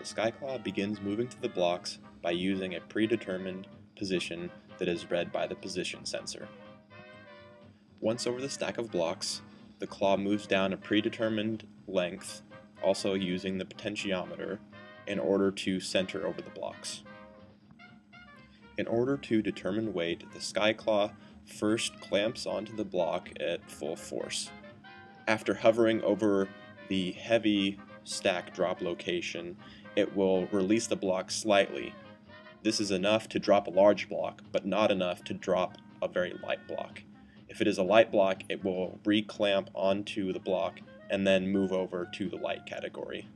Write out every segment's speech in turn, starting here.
Skyclaw begins moving to the blocks by using a predetermined position that is read by the position sensor. Once over the stack of blocks, the claw moves down a predetermined length, also using the potentiometer, in order to center over the blocks. In order to determine weight, the Skyclaw first clamps onto the block at full force. After hovering over the heavy stack drop location, it will release the block slightly. This is enough to drop a large block, but not enough to drop a very light block. If it is a light block, it will re-clamp onto the block and then move over to the light category.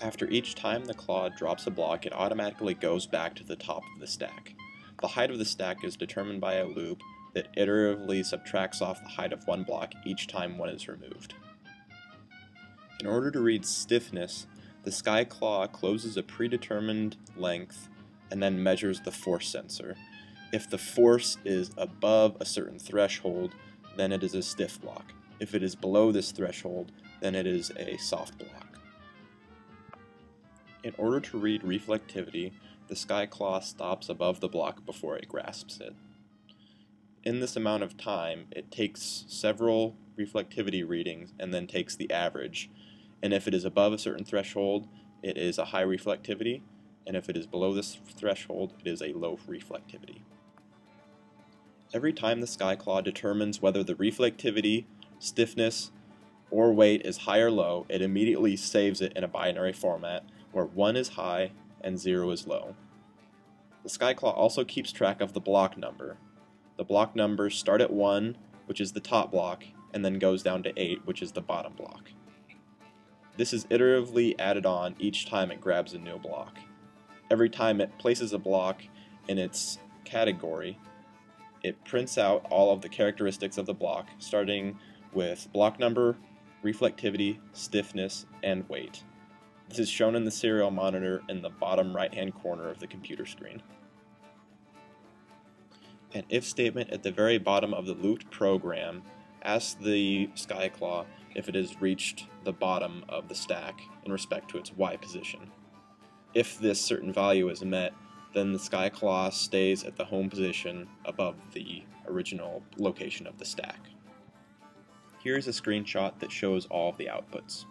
After each time the claw drops a block, it automatically goes back to the top of the stack. The height of the stack is determined by a loop that iteratively subtracts off the height of one block each time one is removed. In order to read stiffness, the Skyclaw closes a predetermined length and then measures the force sensor. If the force is above a certain threshold, then it is a stiff block. If it is below this threshold, then it is a soft block. In order to read reflectivity, the Skyclaw stops above the block before it grasps it. In this amount of time, it takes several reflectivity readings and then takes the average. And if it is above a certain threshold, it is a high reflectivity, and if it is below this threshold, it is a low reflectivity. Every time the Skyclaw determines whether the reflectivity, stiffness, or weight is high or low, it immediately saves it in a binary format where 1 is high and 0 is low. The Skyclaw also keeps track of the block number. The block numbers start at 1, which is the top block, and then goes down to 8, which is the bottom block. This is iteratively added on each time it grabs a new block. Every time it places a block in its category, it prints out all of the characteristics of the block, starting with block number, reflectivity, stiffness, and weight. This is shown in the serial monitor in the bottom right-hand corner of the computer screen. An if statement at the very bottom of the looped program asks the Skyclaw if it has reached the bottom of the stack in respect to its Y position. If this certain value is met, then the Skyclaw stays at the home position above the original location of the stack. Here's a screenshot that shows all of the outputs.